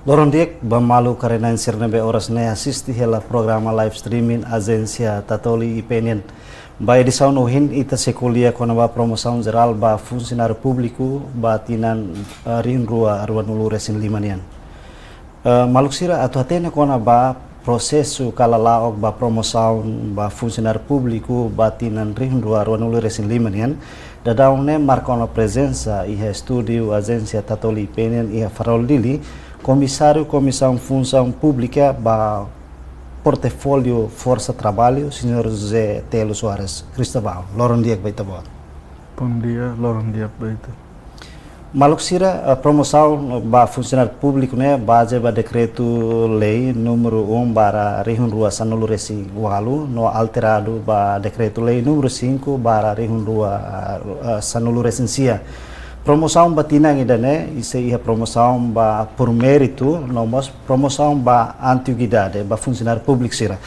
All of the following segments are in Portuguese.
Loron diek bamalu karena insirnebe oras ne assisti hela programa live streaming agência Tatoli IPNN. Ba edição no hin ita sekulia kona ba promoção geral ba funcionário público ba tinan rin rua arwanulu resin limanian. Maluk sira atu hatena kona ba prosesu kalalaok ba promoção ba funcionário público ba tinan rin rua arwanulu resin limanian. Dadaune marcona presença e estúdio agência Tatoli IPNN e farol dili Comissário, Comissão Função Pública, ba Portfólio Força Trabalho, Sr. José Telo Soares Cristóvão. Loron dia que vai estar bom. Bom dia, Loron dia que vai estar. Maluxira, a promoção ba funcionário público, né, base ba decreto-lei número 1 bara Rihun Rua Sanulu Resi Walu, no alterado ba decreto-lei número 5 bara Rihun Rua Sanulu Resensia. Promoção batinang idane, isso é promoção ba por mérito, não mas promoção ba antiguidade, ba funcionário público sira.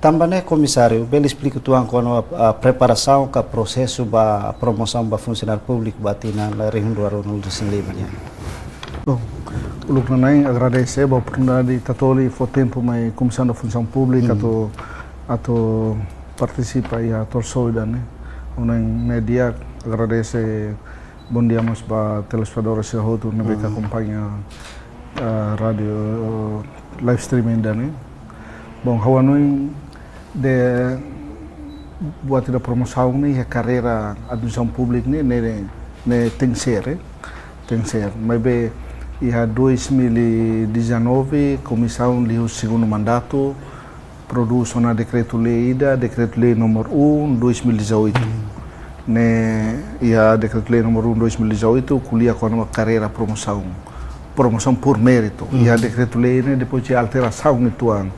Também comissário, bem explica tuan com a preparação que processo ba promoção ba funcionário público batinang la região do Arunul de Sinlimania. Bom, o Lucranai agradece a oportunidade de Tatoli for tempo mai comissão da função pública ato participa e a torçou idane. Unang media agradece. Bom dia mas para telespectadores que acompanha a rádio live streaming dani. Bom, hawanui de buat da promoção ni a carreira administração pública ne tem ser, mas be ia 2019 comissão li o segundo mandato produz uma decreto-lei número 1 2018. Ia decreto-lei número 1 2018 colhia com uma carreira promoção por mérito. Ia decreto-lei depois de alteração nito ano.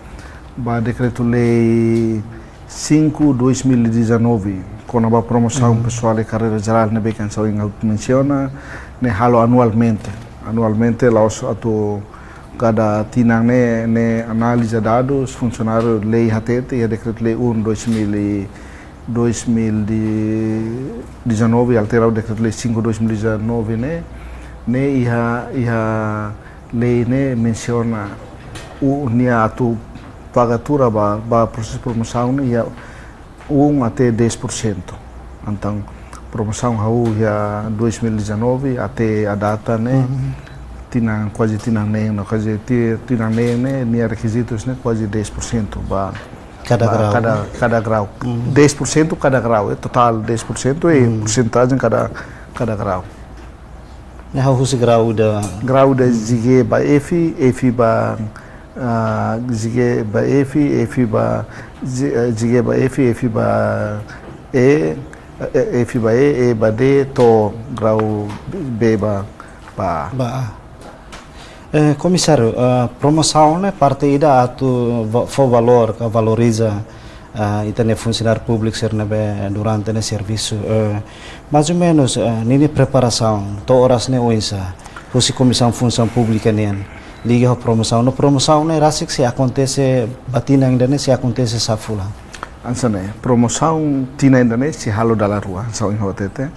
Ba decreto-lei 5 2019 com uma promoção pessoal e carreira geral ne canção em menciona ne halo anualmente lá atu cada tinang ne análise dados funcionário lei hatete ia decreto-lei 1 2019 alterado o decreto-lei 5 2019 ne ia lei ne menciona o nia atu pagatura ba processo de promoção ne ia 1 até 10%. Então promoção ia 2019 até a data ne quase tinang ne nia requisitos ne quase 10% ba cada grau. 10% cada grau, é total 10% e porcentagem cada grau. Nah, husi grau da zige ba efi ba zige ba efi ba zige ba efi ba efi ba e ba d to grau b ba. Comissário, promoção né parte ida atu for valor que valoriza itane funcionário público ser durante o serviço mais ou menos nini preparação to horas ne oinsa fosse comissão função pública nen liga a promoção no promoção né rasik se acontece batina ainda ne se acontece safula ansane promoção tina ainda ne se halo dalla rua são em hotete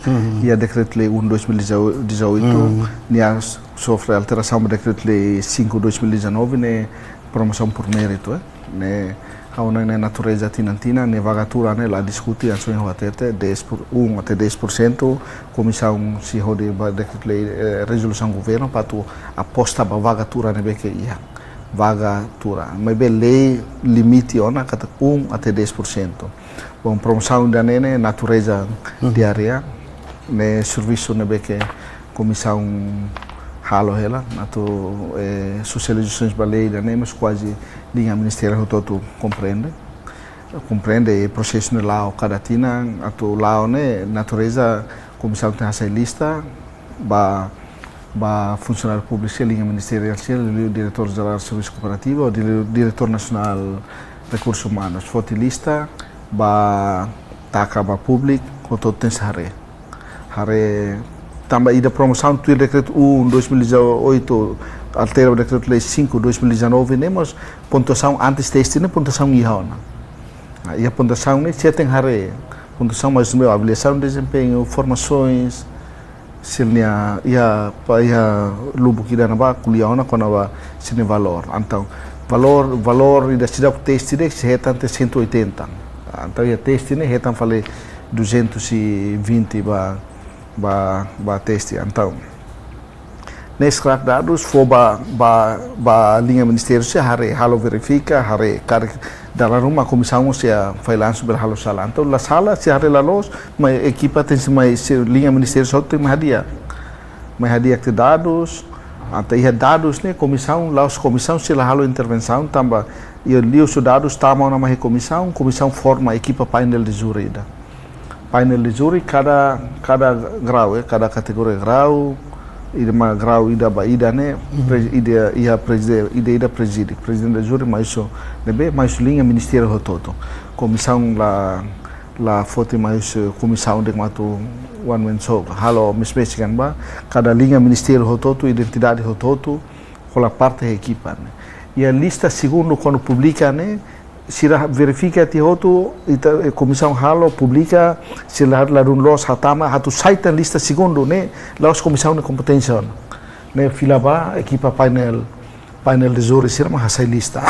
e a decreto-lei 1 2018 nia sofre alteração do decreto-lei 5 2019 ne promoção por mérito ne hauna ne natureza tinantina ne vagatura ne la discuti ações hotete 1 até 10% comissão se rode ba decreto-lei resolução governo para tu aposta ba vagatura ne beke ia vagatura mas be lei limite ona kata 1 até 10%. Bom promoção da ne natureza diária ne serviço ne beke comissão halo hela nato socializações baleia né mas quase linha ministério todo compreende o processo no lá cada tina ato lá né natureza comissão tem essa lista ba funcionário público linha ministerial o diretor geral do serviço cooperativo o diretor nacional recursos humanos foto lista ba taca ba público todo tem hare também da promoção do decreto 1 2018 altera o decreto-lei 5 2019 né mas pontuação antes deste né pontuação ihona e a pontuação né se tem hare pontuação mais meu avaliação de desempenho formações silnia ia pa ia lubu kida na ba kuliah ona kona ba sine valor. Então valor ida sida teste de se retan 180. Então ia teste ne retan fale 220 ba teste. Então nesse crack dados for ba linha ministério se halo verifica cari dalam rumah comissão se faz lanço ber halo sala. Então la sala se la los mas equipa tem se mais linha ministério só tem mais hadia que dados. Então ia dados né comissão se la halo intervenção tamba e li os dados tama na mais comissão forma equipa painel de júri painel de júri cada grau cada categoria grau ida ma grau ida ba ida ne ida presidente da júri mais nebe mais linha ministério todo comissão la foto mais comissão de mato one man show halo mesmesikan ba cada linha ministério todo identidade todo com parte da equipa né e a lista segundo quando publica né se verifica ti hotu comissão halo publica se la los hatama hatu site lista segundo né los comissão de competência né fila ba equipa painel de júri sira ma hasai lista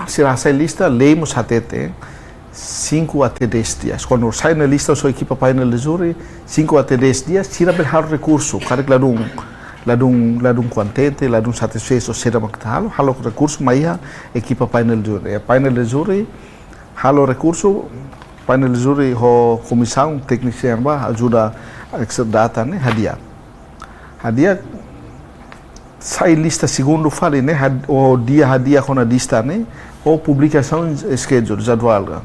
sira hasai lista lemos hatete 5 até 10 dias quando sai na lista sua equipa painel de júri 5 até 10 dias sira berhar recurso cara ladung contente, ladung satisfeito será mactalo, halo recurso maia equipa painel de júri, halo recurso, painel de júri ho comissão técnica ba ajuda a data né hadiah sai lista segundo fale né o dia hadia com a lista né ou publicação schedule jadwal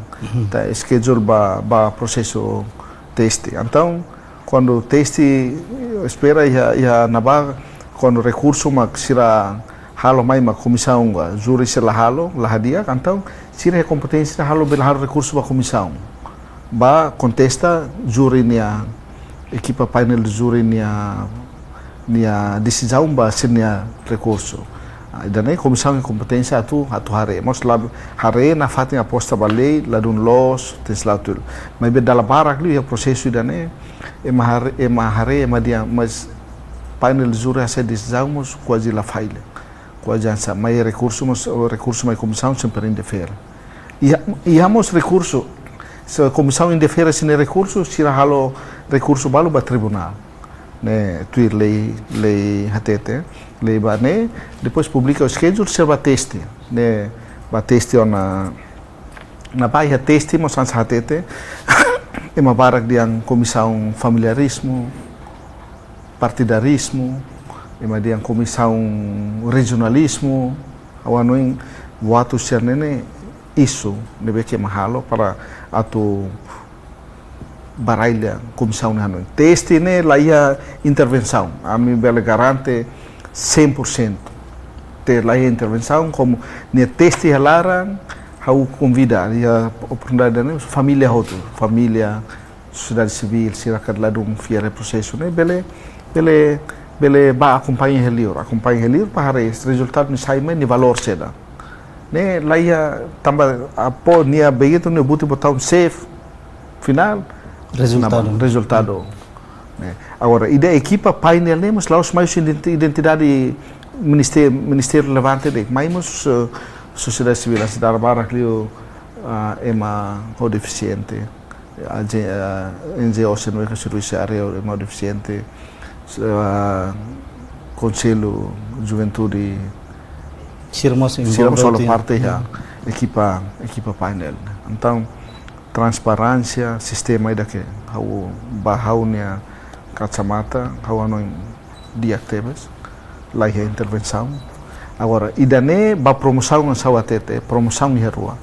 tá schedule ba processo teste então quando teste espera ia naba quando recurso mak sira halo mai ma comissão júri sira halo la hadia então sira competência halo bel halo recurso ba comissão ba contesta júri nia equipa painel de júri nia decisão ba sira recurso dan comissão de competência atu hare mas lab hare na fatin aposta ba lei ladun los teslatul mas be dala barak li processo dan ema dia mas painel de júri essa decisão quase la faile quase essa mais recurso mais comissão sempre indefere e hamos recurso se comissão indefere sem recurso se halo recurso balu ba tribunal né tuir lei hatete lei ba né depois publica o schedule se ba teste né ba teste na baia teste mas sans hatete ema barak diang comissão familiarismo partidarismo ema diang comissão regionalismo awanoin watu cernene isso deve que mahalo para atu barailha comissão nano teste né lá ia intervenção a mim bela garante 100% ter lá ia intervenção como ne teste halaran hau convida a oportunidade né família outro família sociedade civil sirakat ladung fiare processo né bele ba acompanha helior para esse resultado ni sai men ni valor seda né lá ia tamba apo nia begitu ne buti botão safe final resultado né agora ida equipa painel né mas lá os mais identidade ministério levante de mais sociedade civil a cidade barak liu ema ho deficiente NGO se não é que area ema deficiente conselho juventude Sirmos solo parte já equipa painel então transparência sistema ida que hau bahaunya kacamata hau anon diaktebes lá é intervenção agora idane ba promoção ang sawatete promoção herua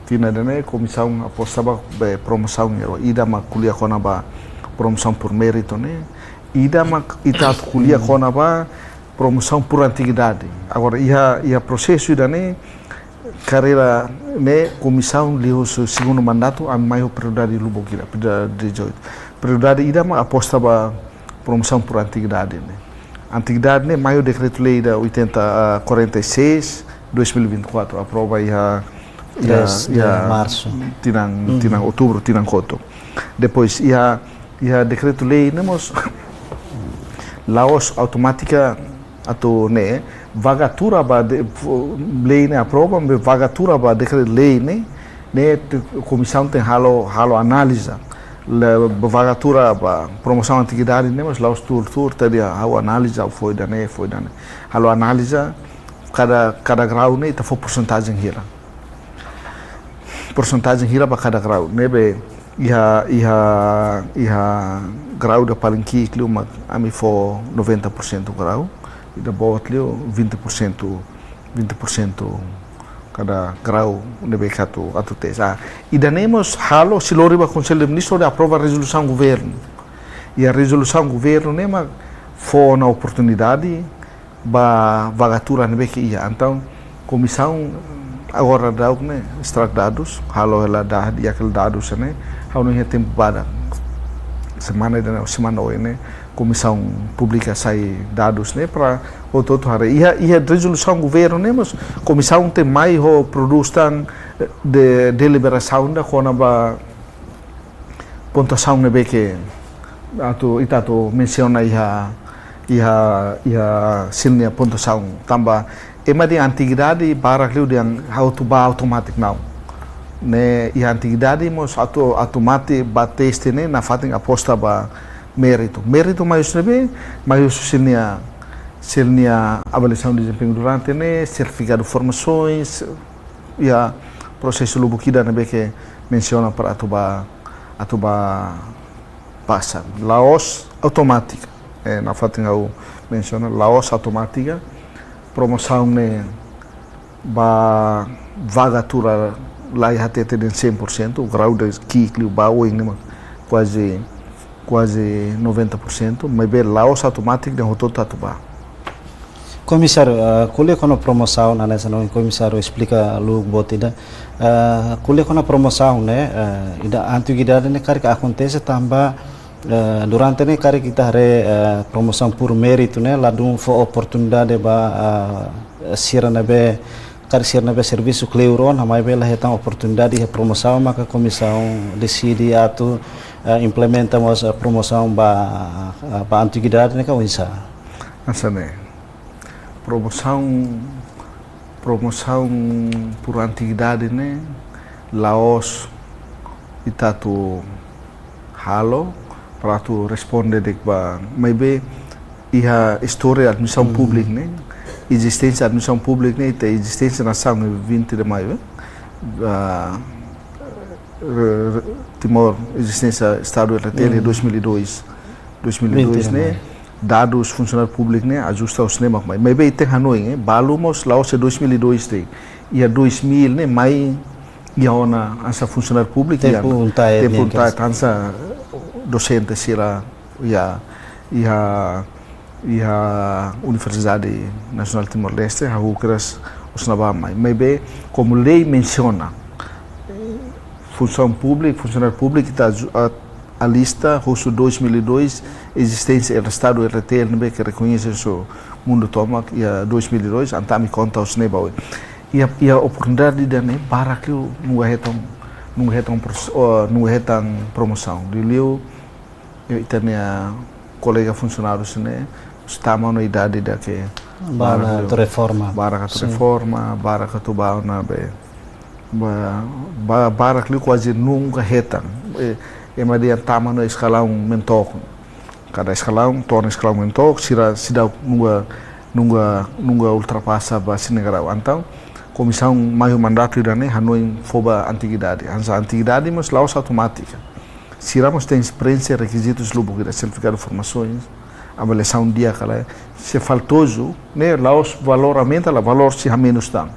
tina dane comissão apostava promoção herua ida ma kuliah kona ba promoção por mérito né ida ma itat kuliah kona ba promoção por antiguidade agora ia processo idane carreira né comissão liu segundo mandato a maior prioridade lubokira prioridade ida ma apostava promoção por antiguidade né antiguidade né maior decreto-lei da 8046 2024 aprova ia março tinang outubro tinang koto depois ia ia decreto-lei nemos laos automática atau ne vagatura ba lei ne aprova me vagatura ba decreto-lei ne comissão tem halo analisa la vagatura ba promoção antiguidade nemos laos tur tadi halo analisa foi dane halo analisa cada grau ne ta for porcentagem hira ba cada grau ne be iha grau da paling kikliu mag ami for 90% grau ida bawat liu 20% cada grau nebe atu tes ida nemos halo silori ba conselho de ministro de aprova resolução governo e a resolução governo nema for na oportunidade ba vagatura nebe que ia então comissão agora dá né extract dados halo ela dá dia aquele dados né hau no tempo para semana hoje né comissão pública sai dados né para o todo hari ia resolução governo né mas comissão tem mais o produz tan de deliberação da kona ba pontuação né que atau itato menciona ia silnia pontuação tambah ema di antiguidade barak liu yang how to ba automatic now ne i antiguidade mos automatic ba teste ne na fating aposta ba mérito mais nebe mais silnia avaliação de desempenho durante ne certificado de formações ia processo lubukida nebe que menciona para atuba passa laos automática na fating au menciona laos automática promoção ne ba vagatura lá ia ter de 100% o grau de kikliu ba o ne quase 90% mas bem lá os automático de rotor tatuba Comissário, kuliah kono promoção na nessa não comissário explica lu botida kuliah kono promoção né ida antiguidade ne kari acontece tambah durante ne kari kita hari promoção por mérito né lá dum for oportunidade ba sirana be kari sirana be serviço cleuron hamai be lah hetang oportunidade de promoção maka comissão decide atau implementa a promoção ba antiguidade né kau isa asa ne promoção por antiguidade né laos itatu halo para tu responder de ba maybe iha história admissão pública né existência admissão pública né te existência na ação 20 de maio Timor existência estado de 2002 né dados funcionário público né ajusta o cinema mas maybe tem Hanoi né balumos laos 2002 te ia 2000 né mai ia ona asa funcionário público tempo tansa docente sira ia Universidade Nacional Timor-Leste a ukras usnaba mai maybe como lei menciona funcionário público está a lista russo 2002 existência do estado RT que reconhece o mundo tomac e a 2002 antami conta os nebaui e a oportunidade de né para que não retam promoção de liu itania colega funcionários né estamos na idade da que bara reforma bara que tu ba na be bara que quase nunca retam ema dia tama no escalão mentor cada escalão torna escalão mentor sida nunca ultrapassa ba sinegrau então comissão maior mandato irane Hanoi foba antiguidade mas laos automática Siramos tem experiência, requisitos lubuk, certificado de formações, avaliação dia kala se faltoso, né? Lá os valor aumenta, lá valor se a menos dá.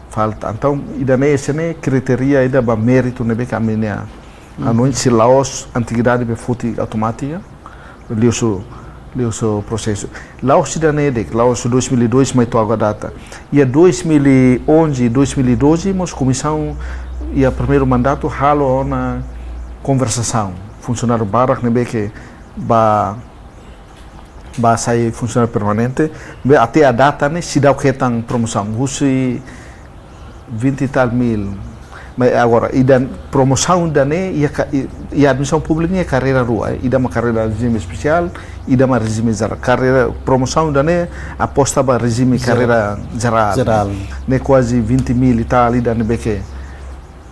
Falta. Então, ida né esse né criteria ida ba mérito né beca minha. Anuin se Laos antiguidade be futi automática, liu so processo. Laos ida né de Laos 2002 mais tua data. E a 2011, 2012 mos comissão e a primeiro mandato halo na conversação. Funcionário barak né beca ba sair funcionário permanente, até a data né se dá o que tão promoção. Rusi 20 e tal mil. Mas agora, promoção e admissão pública é carreira rua. E uma carreira regime especial, e uma regime geral. Carreira, promoção aposta para regime carreira geral. Ne quase 20 mil e tal, e dane que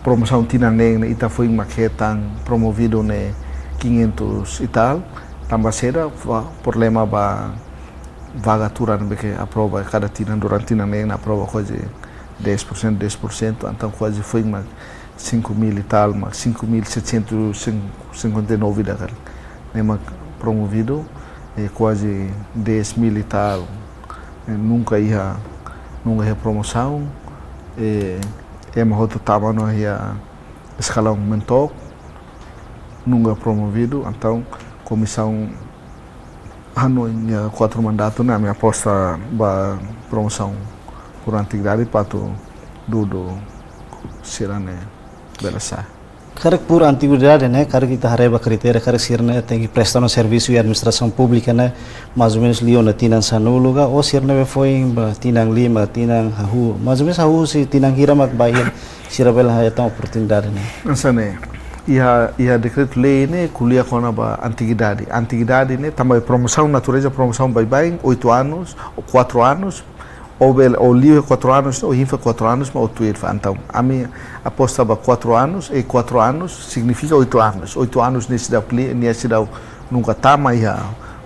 promoção tinha nem, e foi uma que tan promovido ne 500 e tal. Também será problema para vagatura que aprova cada tina durante nem aprova quase 10%, então quase foi uma 5 mil e tal, mas 5.759 daquele. Nem promovido, quase 10 mil e tal, nunca ia promoção, uma outra tava não ia escalão mentor, nunca promovido, então comissão ano em 4 mandatos, na minha aposta para promoção por antiguidade para do sirane belasa. Cara por antiguidade, né? Cara kita hareba critério, cara sirne tem que prestar um serviço e administração pública, né? Mais ou menos liona tinang sanuluga, ou sirne foi tinang lima, tinang hahu, mais ou menos hahu si tinang hiramak bayan, sirabel hayatang oportunidade, né? Ansane. Ia decreto lei né kuliah kona ba antiguidade né também promoção natureza promoção bem 8 anos ou 4 anos ou livre 4 anos ou infra 4 anos mas 8 então a minha aposta ba 4 anos e 4 anos significa 8 anos nesse da nunca tama ia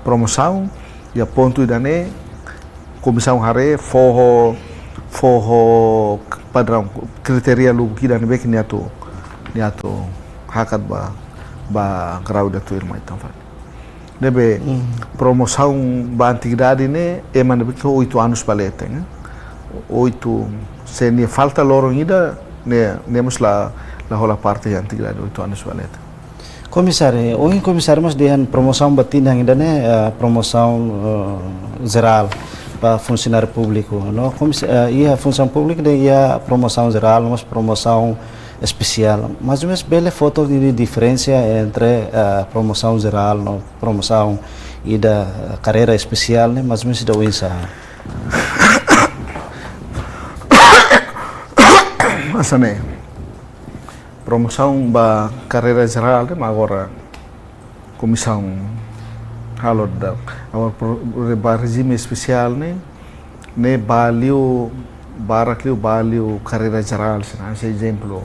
promoção e a ponto da né comissão hare forro padrão criteria lu kida ne bek niato hakat ba grau da tu irmã então vai debe promoção ba antiguidade né é mano que 8 anos paleta né 8 se ne falta loro ainda né nemos lá rola parte da antiguidade 8 anos paleta comissário mas dengan promoção batin ainda né promoção geral para funcionário público não e a função pública e a promoção geral mas promoção especial, mais ou menos bela foto de diferença entre a promoção geral, no promoção e da carreira especial, né? Mais ou menos da Winsa. Assim, promoção da carreira geral, né? Agora comissão halo da agora regime especial, né? Ne valeu carreira geral, se exemplo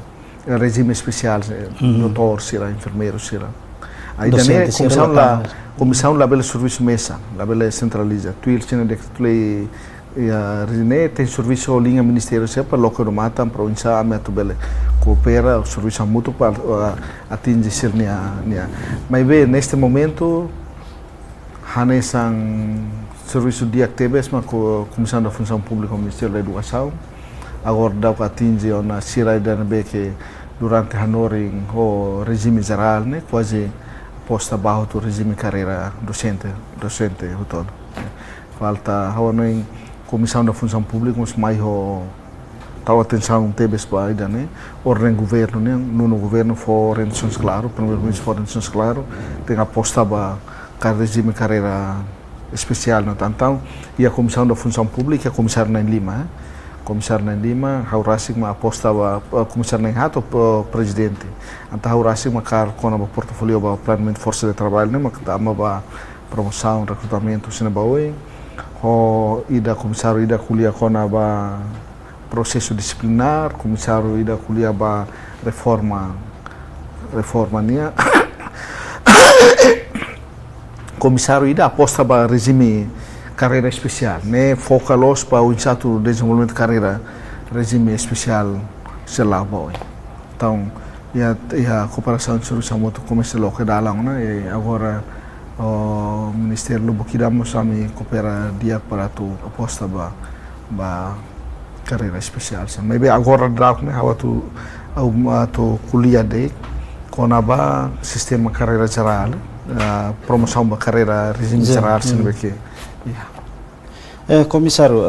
regime especial, doutor, será enfermeiro, será. Aí também comissão lá pelo serviço mesa, lá pela centraliza. Tu ele tinha decreto tem serviço linha ministério se para local mata para o insa ameto bele coopera o serviço mútuo para atingir sirnia. Mas bem neste momento hanesan serviço de actividades mas comissão da função pública o Ministério da Educação agora dá para atingir na Sira da que durante Hanori o regime geral né quase posta baixo do regime carreira docente o todo falta a comissão da função pública mas mais tal atenção teve para ainda né ordem governo né no governo for rendições claro primeiro-ministro for rendições claro tem aposta para regime carreira especial no tantão e a comissão da função pública comissário na Lima haurasing ma aposta ba comissário na hato presidente anta haurasing ma car com a portfólio ba planejamento força de trabalho né ma tama ba promoção recrutamento sina ba oi ho ida comissário ida kuliah kona ba processo disciplinar comissário ida kuliah ba reforma nia comissário ida aposta ba regime carreira especial, né? Foca-los para o insato desenvolvimento de carreira regime especial selava. Então, e a cooperação de serviço muito começa logo da lá, né? E agora o Ministério do Bukidamos também coopera dia para tu aposta ba carreira especial. Mas agora dá né? Tu kuliah de com a sistema carreira geral, promoção da carreira regime geral, sendo que comissário,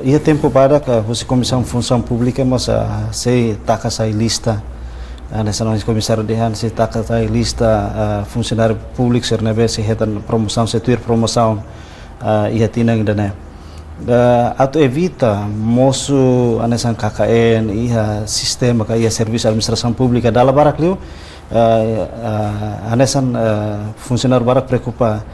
ia tempo para que você comissão função pública, mas se taca sai lista, nessa nós comissário de han se taca sai lista funcionário público ser nebe se hetan promoção se tuir promoção ia tinang dana atau evita mosu anesan KKN iha sistema ka iha serviço administração pública dala barak liu anesan funcionário barak preocupa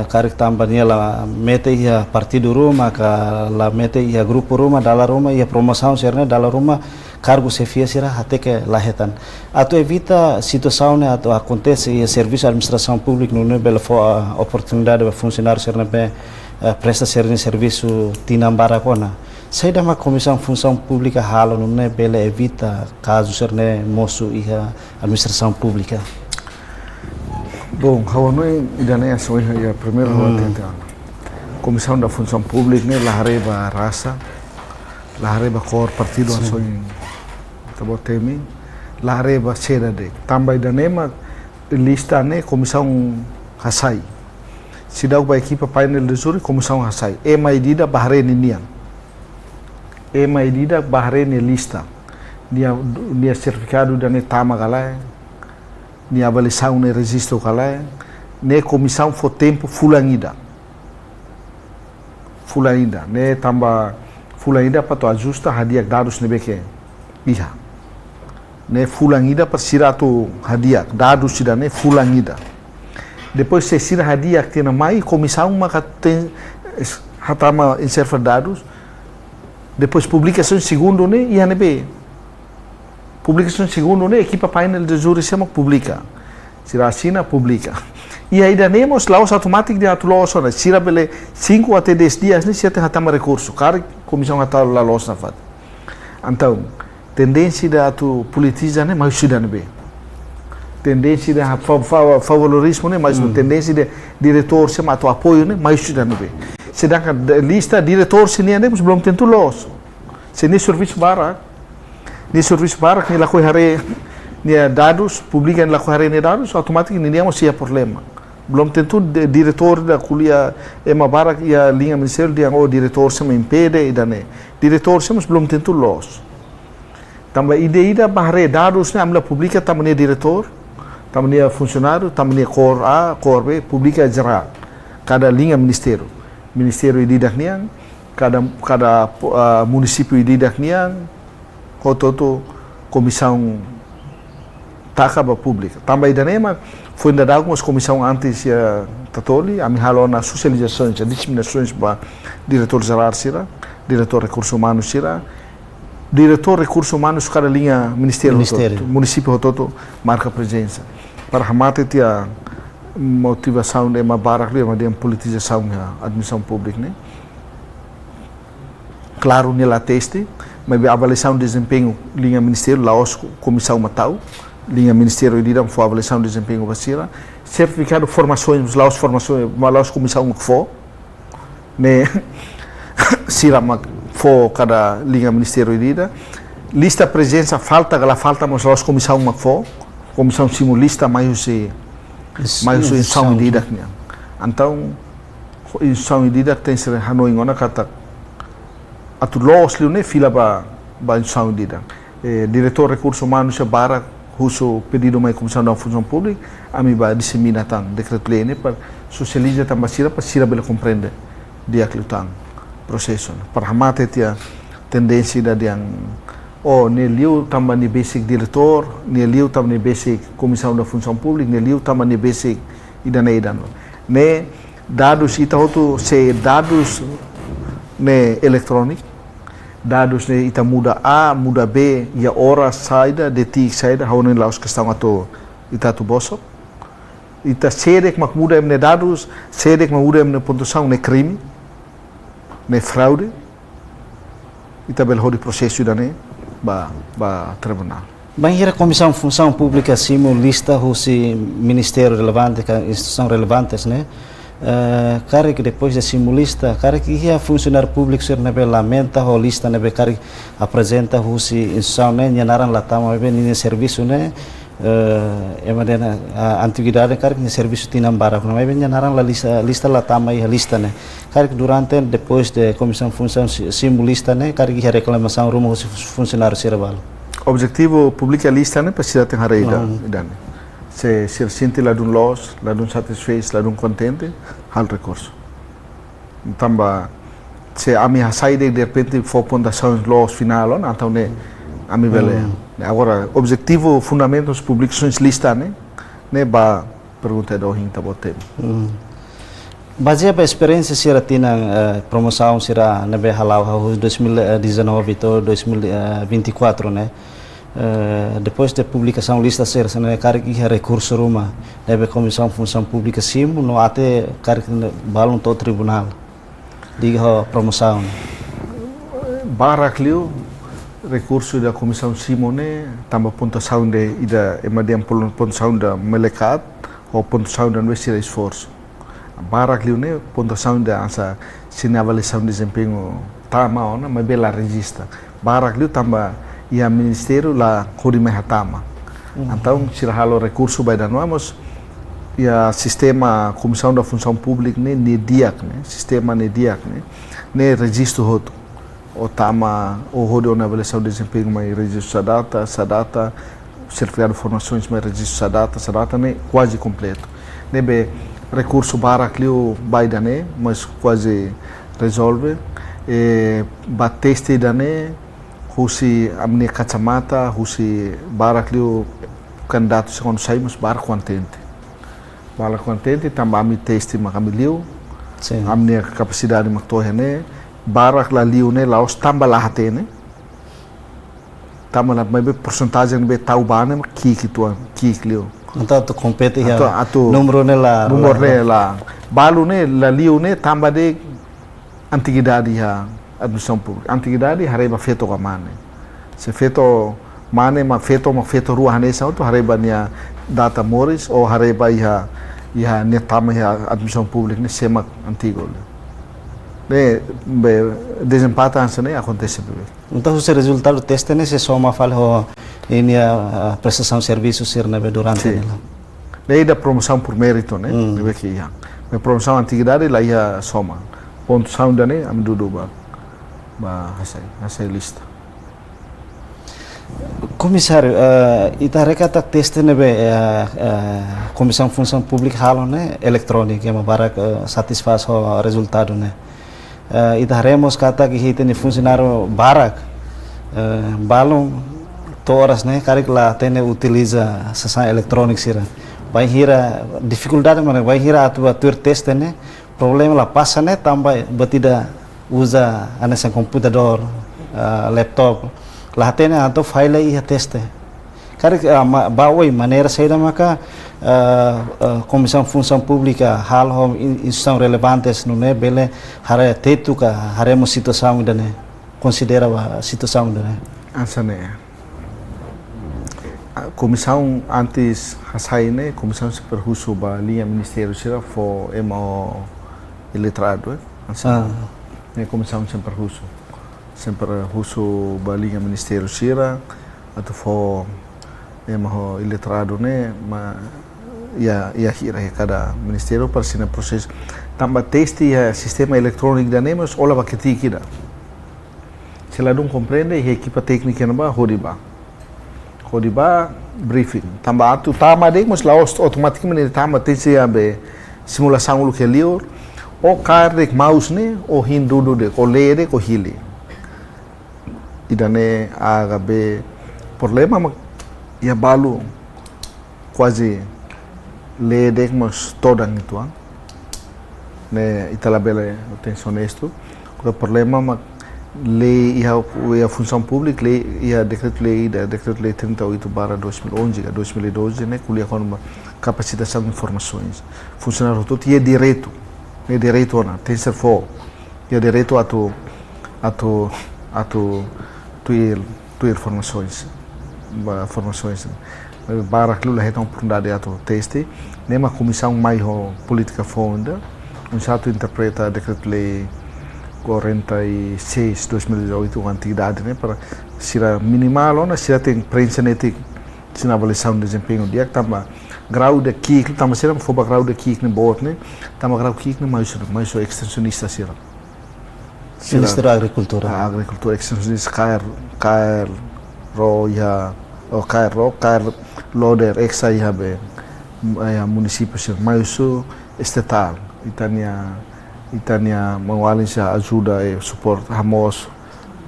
karik tambahnya la mete iha partido rumah ka la mete iha grupo rumah dala rumah iha promoção serna dala rumah cargo chefia será até que lahetan atau evita situação né atau acontece iha serviço administração pública no bela oportunidade de funcionário serna be presta serviço tinambara kona sai dama comissão função pública halo no ne bela evita caso serne moço iha administração pública. Bom, hawanoi idane asoi ya primeiro tenta comissão da função pública ne lahareba rasa lahareba cor partido asoi tabo temi lahareba seda de tambah idane ma lista ne comissão hasai sidau ba equipa painel de júri comissão hasai e maidida Bahrein nian e maidida Bahrein lista dia certificado da ne tama galai ni avaliação ne registro galai ne comissão fo tempo fulanida ne tamba fulanida para ajusta hadiah dados ne beke iha ne fulanida para siratu hadiah dados sida ne fulanida depois se sira hadiah que na mai comissão maka tem hatama insert dados depois publicação segundo ne ia ne be publicação segundo ne equipa painel de júri chama publica sira assina publica e aí danemos laos automático de atuloso né sira bele 5 até 10 dias ne se tem hatama recurso cara comissão atal la los na fat então tendência da atu politiza ne mais sudan be tendência de favoritismo né mais tendência de diretor chama atu apoio né mais sudan be sedangkan lista diretor sini ne belum tentu los sini serviço barak ni serviço barak ni lakoi hare ni dados publican lakoi hare ni dados automatic ni dia masih problema belum tentu diretor da kuliah ema barak ia linha ministerial dia diretor sama impede idane diretor sama belum tentu los tambah ide bahre dados ne amla publica tamani diretor tamani funcionário tamani cor A cor B publica geral cada linha ministério ididak niang cada município ididak niang hototo comissão takaba pública tambah idanema foi ainda algumas comissão antes tatoli ami halo na socializações disseminações para diretor geral sira diretor recursos humanos sira diretor recursos humanos cada linha ministério. Município hototo marca presença para hamate tia motivação de uma barak de uma politização da administração pública né claro nela teste mas a avaliação de desempenho linha ministério laos comissão matau linha ministério idam for avaliação de desempenho basira certificado formações laos comissão for né sira for cada linha ministério idida lista presença falta mas laos comissão for comissão simulista mais insação idida então insação idida tem ser hanoi ngona kata atu los liu ne fila ba insação idida diretor recursos humanos se bara huso pedido mai comissão da função pública ami ba dissemina tang decreto lei ne para socializa tambah sira para sira bela compreende dia klutang processo para hamate tia tendência da yang ne liu tambah ni basic diretor ne liu tambah ni basic comissão da função pública ne liu tambah ni basic idan ne dados ita hoto se dados ne eletrônico dados ne ita muda A muda B ia hora saída detik saída hau ne laos questão ato ita tu boso ita sedek mak muda ne dados sedek mak muda ne pontuação ne crime ne fraude ita bel hodi processo da ne ba tribunal Banhira comissão função pública simo lista husi ministério relevante ka instituição relevantes né cara que depois de simulista cara que ia funcionário público ser nebe lamenta ho lista nebe cara apresenta husi instituição né nyanaran latama nebe ni serviço né emadena antiguidade cara que serviço tinambara não nebe nyanaran la lista latama ia lista né cara que durante depois de comissão função simulista né cara que reclamação rumo husi funcionário serval objetivo publica lista né para cidade haraida dan se sente ladun satisfeito ladun contente hal recurso tambah se ami hasai de repente for pondação los final então né ami bele agora objetivo fundamentos públicos são lista né ba pergunta do hinta botem baseado a experiência sira tina promoção sira nebe halau 2019 e 2024 né depois da publicação lista ser né carga recurso ruma nebe comissão função pública sim no até carga balão todo tribunal diga promoção barakliu recurso da comissão Simone tambah pontuação de ida emadiam pontuação da melekat ou pontuação da nossa esforço barakliu ne pontuação da asa sinavalização de desempenho tama ona mas bela registra barakliu tambah ia ministério lá Rodimeh Tama. Então, se halo recurso vai dar nós ia sistema comissão da função pública né NEDIAC né sistema NEDIAC né registro roto o Tama o rodo na avaliação de desempenho mais registro SADATA certificado de formações mais registro SADATA né quase completo né be recurso barakliu vai dar né mas quase resolve ba teste da né husi amne kacamata husi barakliu candidato segundo saímos bar contente também ami teste makamiliu amne capacidade maktohe ne barak la liu ne laos tambah lahate ne tambah la mai porcentagem be taubane kik liu então tu compete ya número ne la balu ne la liu ne tambah de antiguidade ya administração pública antiguidade hareba feito com mane se feito mane ma feito rua hanesa tu hareba nia data moris ou hareba ia netama ia administração pública ne sema antigo né desempate ansa né acontece então o resultado do teste né se soma fala em a prestação de serviços ser né durante ela daí da promoção por mérito né deve que ia a promoção antiguidade lá ia soma pontuação da né am dudu ba hasai lista comissário ita rekata teste nebe comissão função pública halo né eletrônica ma barak satisfaz o resultado né ita remos kata que hite ne funcionário barak balão toras né karik la tene utiliza sessão eletrônica sira vai hira dificuldade mana vai hira atu teste né problema la passa né também batida usa anessa computador laptop lah tene atau file ia teste kare bawa maneira saída maka comissão função pública hal hom instituição relevantes no né bele hare tetuka haremos situação da né considera a situação da né ansane comissão antes hasai né comissão superhuso ba linha ministério sira for emo iletrado né comissão sempre russo balinha ministério sira atau for emo iletrado né ma ia hira cada ministério para sina processo tambah teste sistema eletrônico da nemos ola baketi kida se lá não compreende a equipa técnica não ba hodiba briefing tambah atu tama dek mas lá automaticamente tama teste be simulação lo que lior o carreg mouse ne o hindudu de o lede ko hili idane aga be problema ia balu quase lede mas toda itu ne itala bele atenção isto o problema lei ia função pública lei ia decreto lei 38/2011 2012 né culia com capacitação de informações funcionário todo ia direito né direito na tem ser for ia direito a tu informações para aquilo lá então oportunidade a tu teste nem uma comissão mais política fonda certo interpreta decreto lei 46/2018 antiguidade né para ser minimal ou se tem prensa netic se na avaliação de desempenho dia também grau de kik também será for grau de kik ne bot né também grau kik ne mais extensionista será Ministério da Agricultura extensionista KR loader exa ia be município ser mais estatal itania Itania mengualin se ajuda e suporte hamos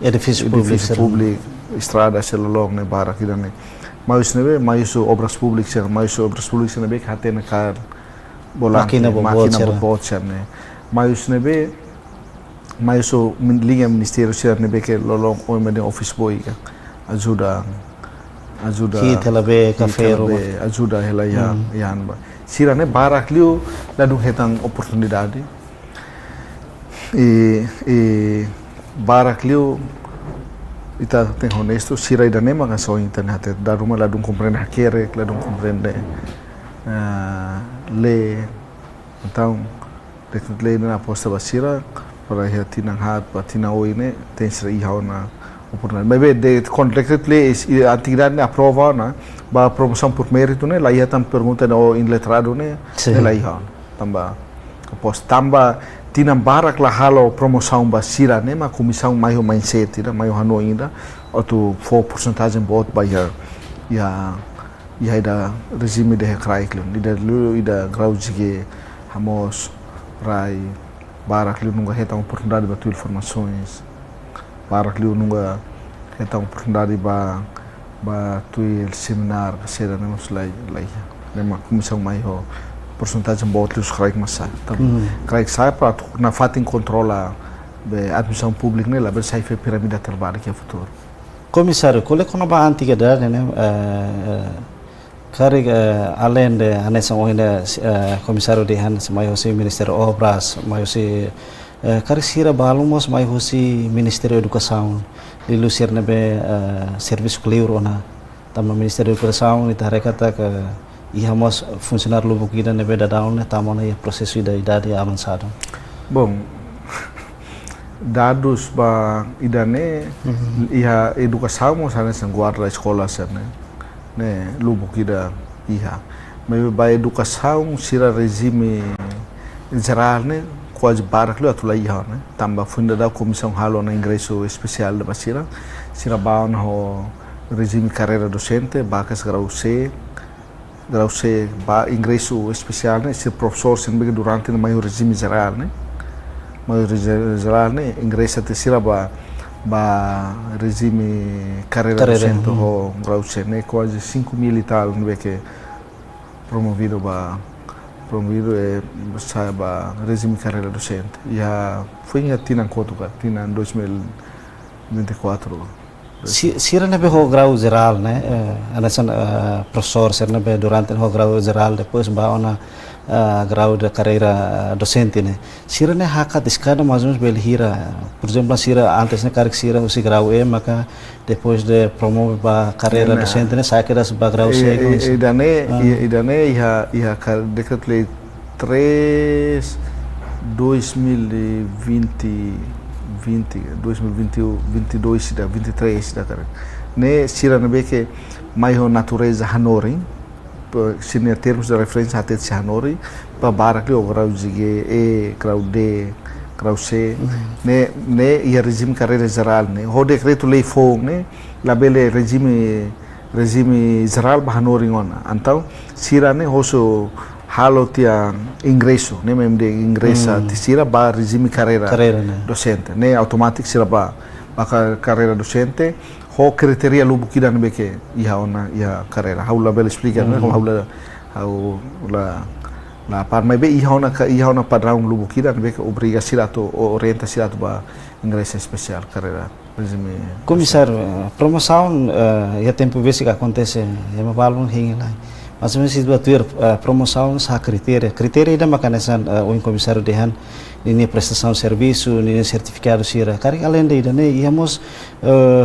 edifício público, estrada selolong ne barak idane. Mais nebe, mais obras públicas, nebe que até na car máquina bobot ne. Mais nebe, mais linha ministério ser nebe que lolong o mede office boy ajuda que telabe café ajuda ela yan ba. Sira ne barak liu dadu hetang oportunidade. E barak liu ita tem honesto sira ida nema ka so internet da ruma la dun compreende hakere la dun compreende le então le na posta basira para tinang hat patina oine tem sira iha na oportunidade mas de contract le atividade ne aprova na ba promoção por mérito ne la ia tam pergunta no in letrado ne la iha tamba após tamba tinang barak la halo promoção basira ne ma comissão maior mindset ida maior hano ainda outro 4% voto ba ya ida regime de rekraiklo ida graujige hamos rai barak liu nunga heta oportunidade batu informações barak liu nunga heta oportunidade ba tu seminar sera ne muslai lai ne ma comissão maior porcentagem boa dos craig massa craig sai para na fatin controla a administração pública né lá ver sai foi pirâmide trabalho que é futuro comissário qual é quando ba antiga da né cari além de anessa ainda comissário de han mai hosi ministério obras mai hosi cari sira balumos mai hosi ministério educação de lucier nebe serviço clear na também ministério educação ita recata que ihamos funcionário lubu kita nebe da down tamona ya processo da idade avançada. Bom, dados ba idane iha educação mo sana sang guarda escola sana ne lubu kita iha mas ba educação sira regime geral ne quase barak lo atula iha ne tamba funda da comissão halo na ingresso especial da basira sira ba no regime carreira docente bakas grau C ba ingresso especial né se professor se durante o maior regime geral né ingressa terceira ba regime carreira docente o grau C né quase 5.000 e tal né que promovido e sai ba regime carreira docente já foi em tina conta tina em 2024 Sira nebe ho grau geral né anasan professor ser nebe durante ho grau geral depois ba ona grau de carreira docente né sira ne hakat escada mais ou menos belhira por exemplo sira antes né carreira sira usi grau E maka depois de promover ba carreira docente né sai que das ba grau C e dane ia decreto lei 3 2022 da 23 da cara ne sira ne que maior natureza hanori se ne termos de referência até se hanori para barak o grau G E grau D grau C ne ia regime carreira geral ne o decreto lei fog ne labele regime geral hanori ona então sira ne hoso halo tia ingresso ne mem de ingressa sira ba regime carreira docente ne automatic sira ba carreira docente ho criteria lubu kida ne beke iha ona ia carreira haula bel explica ne haula la par mai be iha ona padrão lubu kida ne beke obriga sira to orienta sira to ba ingressa especial carreira regime comissário promoção já tempo vez que acontece é uma balão lá mas mesmo se tuir promoção sa critério ainda macanesan o comissário de han ini prestação de serviço ini certificado sira cari além de né íamos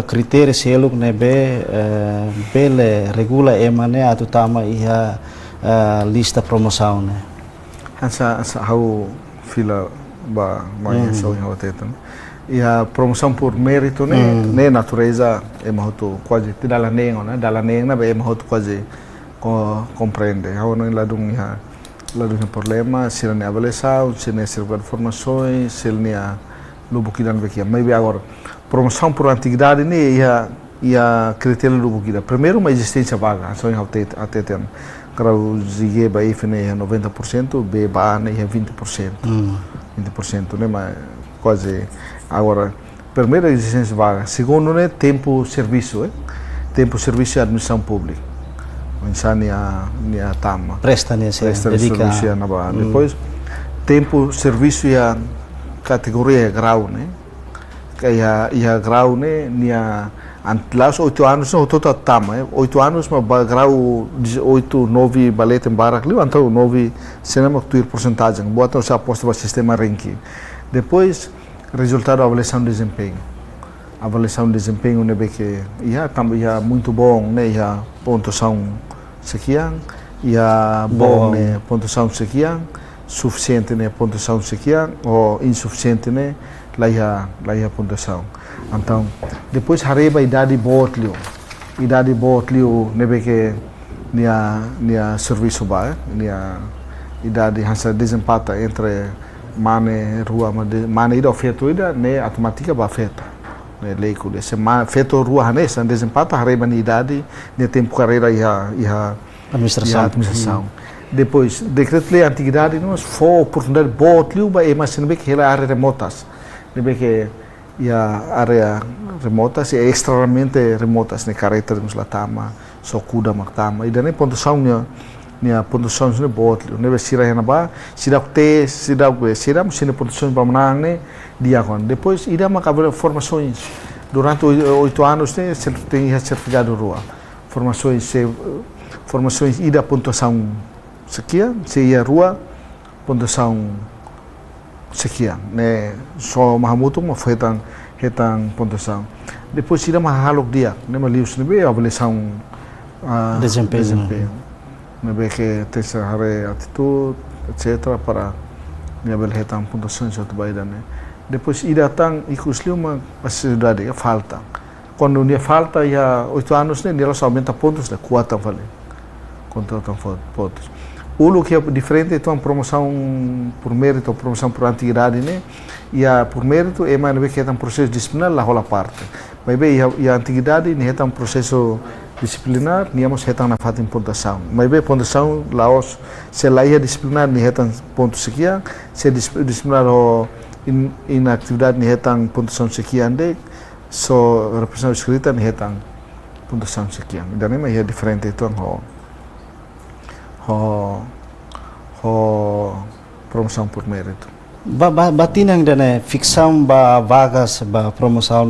critério selo né bele regula emane atu tama ia lista promoção né asa how fila ba mais so em roteto ia promoção por mérito né natureza é muito quase dala nengo né dala nengo é muito quase compreende how não lá dum problema se não é avaliação se não é servir informações se não é lubu kidan bekia maybe agora promoção por antiguidade ne ia e a critério do buquida. Primeiro, uma existência vaga, só em até tem. Grau ZG ba IFNE é 90%, B ba ANE é 20%. 20%, né? Mas quase. Agora, primeiro, existência vaga. Segundo, né? Tempo serviço, tempo serviço e administração pública. Insani a tama. Presta serviço na ba. Depois, tempo serviço e a categoria grau, né? E a grau, né? Antes 8 anos não total tama, 8 anos mas grau 8, 9 balete em barra, então 9 cinema que porcentagem, bota o aposta para o sistema ranking. Depois, resultado da avaliação de desempenho. Avaliação de desempenho, né, que já muito bom, né, já pontuação sequian, já bom, né, pontuação sequian, suficiente, né, pontuação sequian, ou insuficiente, né, lá já pontuação. Então, depois hareba a idade botlio, nebe que nia serviço ba, nia idade hansa desempata entre mane rua mane ida feito ida ne automática ba feito, ne leico desse feito rua hanesa desempata hareba a idade ne tempo carreira e a administração. Depois decreto lei antiguidade nós for oportunidade botlio ba e mas nebe que ela área remotas, nebe que e a área remotas e extremamente remotas ne carreira nos latama só cuida matama e daí pontuação minha pontuação ne botlio ne sira hena ba sira sine pontuações ba menang ne dia kon depois ida macabra formações durante 8 anos ne tem certificado rua formações ida pontuação sequia se ia rua pontuação sekian, né? Só Mahamutu uma retang pontuação. Depois tira mahalok dia, né? Malius nebe avaliação desempenho. Nebe que tem atitude, etc. para nebe retang pontuação satu baida, né? Depois ida tang ikusliu uma facilidade falta. Quando dia falta já 8 anos, né? Dia só aumenta pontos, né? 4 vale. Quanto pontos. O que é diferente é uma promoção por mérito, promoção por antiguidade, né? E a por mérito é mais que é um processo disciplinar lá rola parte. Mas bem, e a antiguidade é um processo disciplinar, níamos é na falta de pontuação. Mas bem, pontuação lá se lá é disciplinar, é ponto sequia, se disciplinar ou inatividade é pontuação sequia, ande só representação escrita é pontuação sequia. Então é diferente então promoção por mérito. Batinang dane fixação ba vagas ba promoção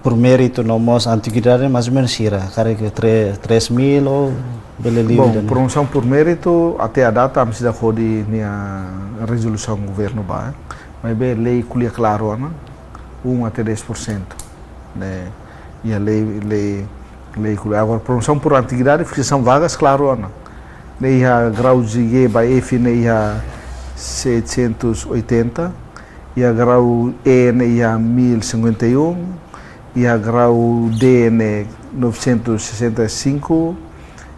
por mérito no mos antiguidade mais ou menos sira, cara que 3.000 ou beleli. Bom, promoção por mérito até a data am sida khodi minha resolução do governo ba, mas bem lei culia claro ana 1 até 10%, né? E a lei agora promoção por antiguidade fixação vagas claro ana. Neia grau ZG by F neia 780 e a grau E neia 1051 e a grau D ne 965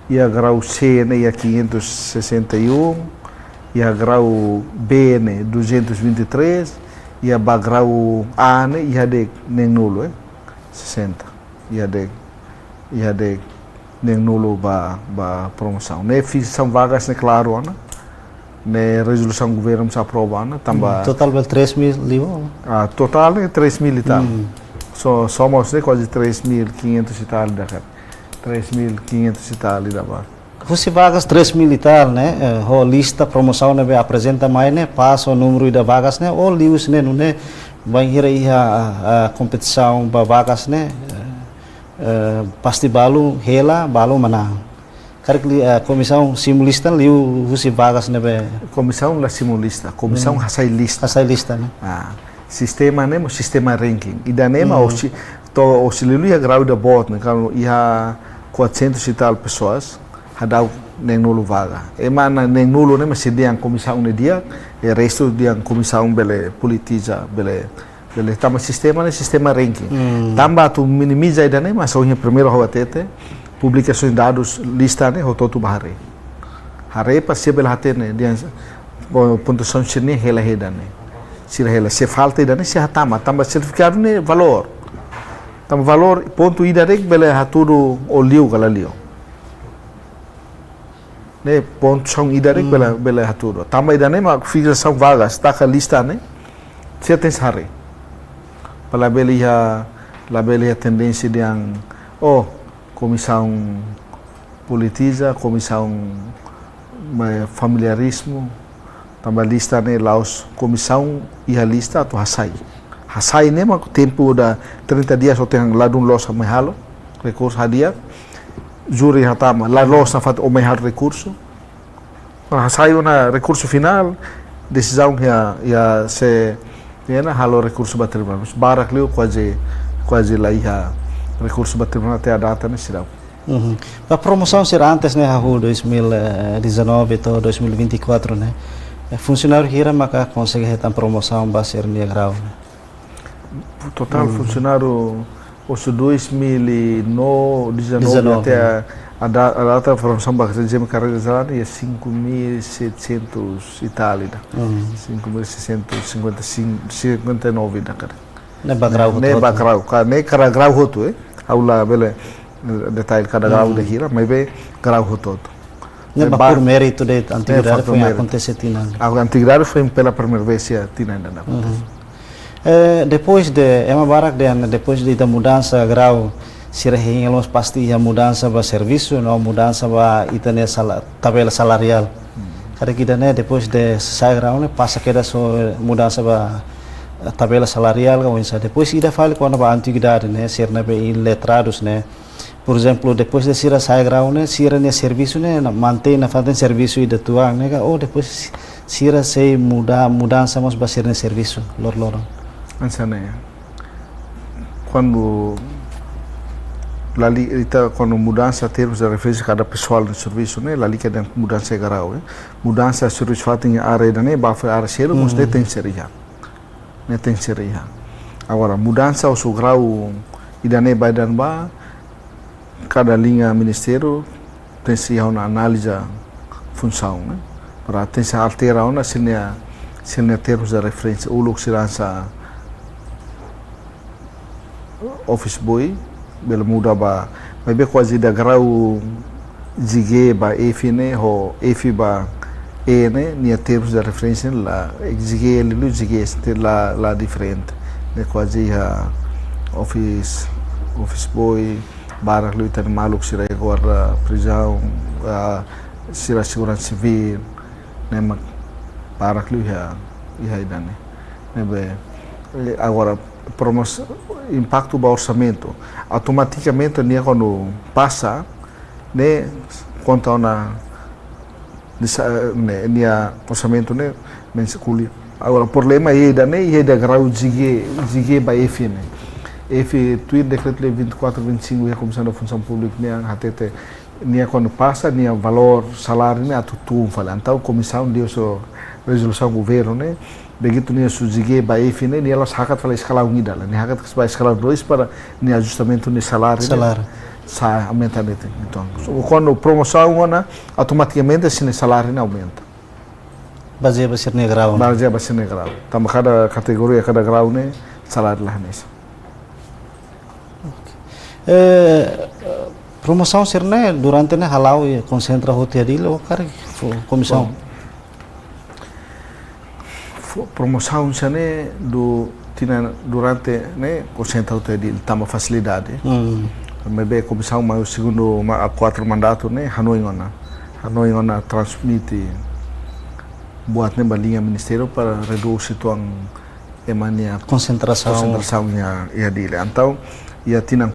e a grau C neia 561 e a grau B ne 223 e a grau A ne ia de nem nulo 60 ia de nem nulo ba promoção. Ne são vagas ne claro ana. Ne resolução do governo se aprova ana. Tamba total 3.000 livro. Total é 3.000 e tal. Somos quase 3.500 e tal da cara. 3.500 e tal da ba. Você vagas 3.000 e tal, né? Ho lista promoção ne apresenta mais né? Passa o número de vagas né? Ou lius né? Não né? Vai ir a competição ba vagas né? Pasti balu hela balu menang. Karena komissão simulista liu husi vagas nebe. Comissão la simulista, comissão hasai lista. Hasai lista né. Sistema nemo sistema ranking. E da nema o lilu ia grau da bot, né? Kalau ia 400 e tal pessoas, hadau nem nulo vaga. Emana nem nulo né, mas se dia comissão ne dia, e resto dia comissão bele politiza bele tama sistema ranking. Tamba tu minimiza ida né, mas o primeiro rogatete publicações de dados lista né, o todo bahare. Hare passível hate né, dia pontuação sini hela heda né. Sira hela se falta ida né, se tamba certificado né valor. Tam valor ponto ida rek bele haturo o liu galalio. Ne ponto são ida rek bele haturo. Tama ida ne ma fixação vagas, taka lista ne. Sia tem sare. Pala bele ya la bele a tendência de comissão politiza, comissão familiarismo, também lista ne laos comissão e a lista tu hasai. Hasai ne ma tempo da 30 dias o tem lá dun los mahalo recurso hadia juri hatama lá los na fat o mahal recurso. Hasai una recurso final decisão ya se Tiana halo recurso ba tribunal. Barak liu quase lá ia recurso ba tribunal até a data ne sirau. A promoção será antes né, 2019 ou 2024 né. Funcionário hira maka consegue retar promoção ba ser ne grau. Total funcionário os 2019 até a data da promoção ba regime carreira zalani é 5.700 Itália. 5.659 da cara. Ne ba grau. Ne ba grau, ne cara grau hoto aula bele detalhe cada grau de hira, mas bem grau hoto. Ne ba por mérito de antiguidade foi acontecer tina. A antiguidade foi pela primeira vez a tina ainda não. Depois de depois da mudança grau se rehingelos pasti a mudança ba serviço não mudança ba itane tabela salarial. Kada kita né depois de sai grau né passa que da mudança ba tabela salarial kan isso depois ida fale quando ba antiguidade né ser na be letrados né. Por exemplo, depois de ser sai grau né sira né serviço né mantém na fazem serviço e tuang né ou depois sira sei mudança mas ba ser né serviço lor. Ansane quando quando mudança termos de referência cada pessoal do serviço né lá que tem mudança grau mudança serviço fatem área né ba foi área cheiro mas tem seria né tem seria agora mudança o seu grau idane baidan ba cada linha ministério tem se uma análise função né para tem se alterar uma se termos de referência o luxurança office boy bela muda ba mas be quase da grau zige ba efi ne ho efi ba e ne nia termos de referência lá zige ele zige lá diferente ne quase a office boy barak lu tan maluk sira agora prisão sira segurança civil ne mak barak lu ya idane ne be agora promoção impacto do orçamento automaticamente nem quando passa né conta na né orçamento né mensiculi agora o problema é da grau zige ba EF né EF tweet decreto 24/25 é comissão da função pública né até nem quando passa nem valor salário né atutum fala então comissão deu sua resolução governo né begitu nia suzige ba EF ne nia los hakat fala escala unida la nia hakat ba escala 2 para nia ajustamento ni salário sa aumenta então quando promoção ona automaticamente esse salário aumenta baseia ba ser ne grau também cada categoria cada grau ne salário lá nessa promoção ser ne durante ne halau e concentra roteadil ou cara comissão promoção né durante né concentra roteadil tama facilidade mas bem comissão mas o segundo a 4 mandato né Hanoi ona transmite buat ne balinha ministério para reduzir tuang emania concentração ya dile então ia tinang